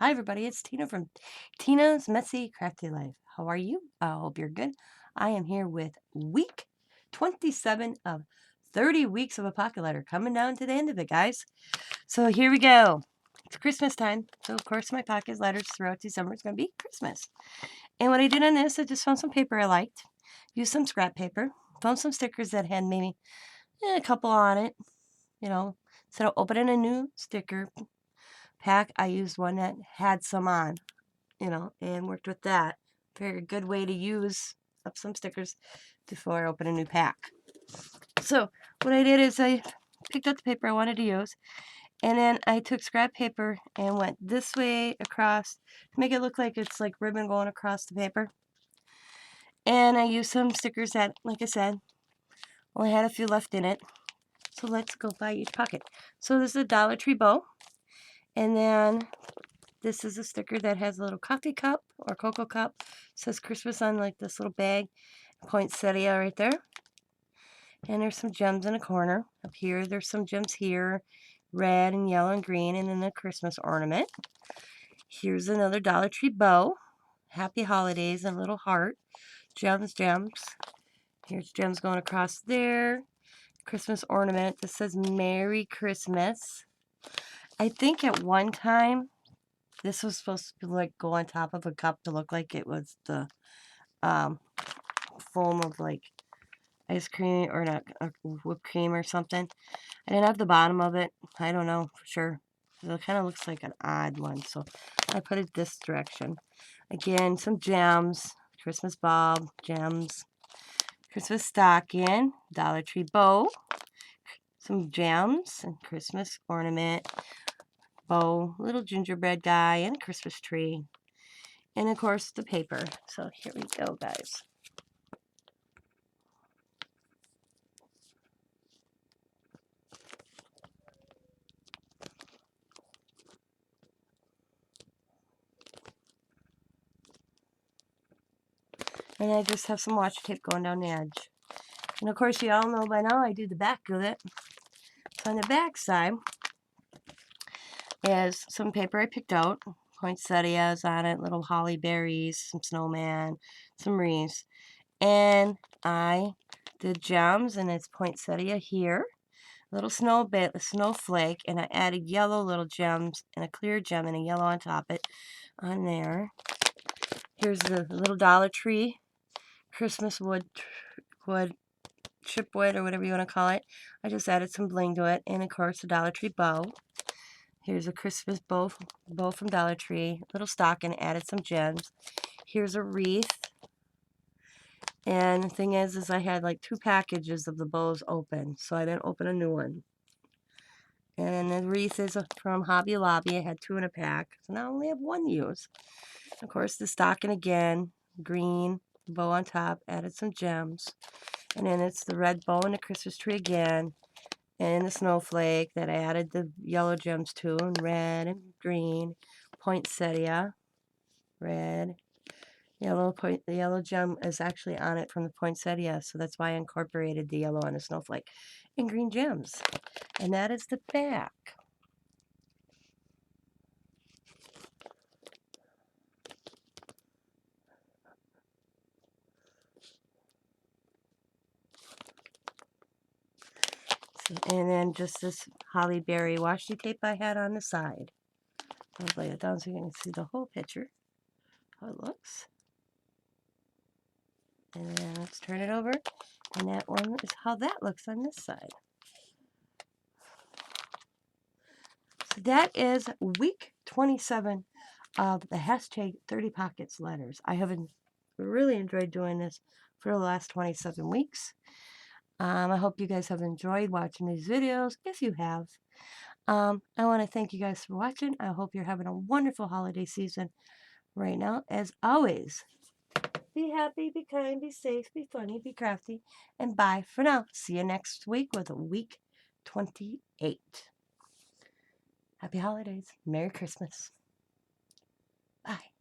Hi, everybody. It's Tina from Tina's Messy Crafty Life. How are you? I hope you're good. I am here with week 27 of 30 weeks of a pocket letter coming down to the end of it, guys. So here we go. It's Christmas time. So, of course, my pocket letters throughout December is going to be Christmas. And what I did on this, I just found some paper I liked, used some scrap paper, found some stickers that had maybe a couple on it, instead of opening a new sticker pack, I used one that had some on, and worked with that. Very good way to use up some stickers before I open a new pack. So what I did is I picked up the paper I wanted to use, and then I took scrap paper and went this way across to make it look like it's like ribbon going across the paper. And I used some stickers that, like I said, only had a few left in it. So let's go by each pocket. So this is a Dollar Tree bow. And then this is a sticker that has a little coffee cup or cocoa cup. It says Christmas on like this little bag. Poinsettia right there. And there's some gems in a corner. Up here, there's some gems here. Red and yellow and green. And then a Christmas ornament. Here's another Dollar Tree bow. Happy Holidays and a little heart. Gems, gems. Here's gems going across there. Christmas ornament. This says Merry Christmas. I think at one time this was supposed to like go on top of a cup to look like it was the foam of like ice cream or not whipped cream or something. I didn't have the bottom of it. I don't know for sure. It kind of looks like an odd one, so I put it this direction. Again, some gems, Christmas bulb, gems, Christmas stocking, Dollar Tree bow, some gems and Christmas ornament, bow, little gingerbread guy, and a Christmas tree. And of course the paper. So here we go, guys. And I just have some washi tape going down the edge. And of course you all know by now I do the back of it. So on the back side is some paper I picked out. Poinsettias on it, little holly berries, some snowman, some wreaths. And I did gems, and it's poinsettia here. Little snowflake, and I added yellow little gems and a clear gem and a yellow on top it on there. Here's the little Dollar Tree Christmas wood, chipwood, or whatever you want to call it. I just added some bling to it, and of course a Dollar Tree bow. Here's a Christmas bow from Dollar Tree, little stocking, added some gems. Here's a wreath. And the thing is I had like 2 packages of the bows open, so I didn't open a new one. And the wreath is from Hobby Lobby. I had 2 in a pack, so now I only have 1 to use. Of course, the stocking again, green, bow on top, added some gems. And then it's the red bow and the Christmas tree again. And the snowflake that I added the yellow gems to, and red and green. Poinsettia, red. The yellow gem is actually on it from the poinsettia, so that's why I incorporated the yellow on the snowflake. And green gems. And that is the back. And then just this holly berry washi tape I had on the side. I'll lay it down so you can see the whole picture, how it looks. And then let's turn it over. And that one is how that looks on this side. So that is week 27 of the hashtag 30 Pockets letters. I have really enjoyed doing this for the last 27 weeks. I hope you guys have enjoyed watching these videos. If you have, I want to thank you guys for watching. I hope you're having a wonderful holiday season right now. As always, be happy, be kind, be safe, be funny, be crafty, and bye for now. See you next week with week 28. Happy holidays. Merry Christmas. Bye.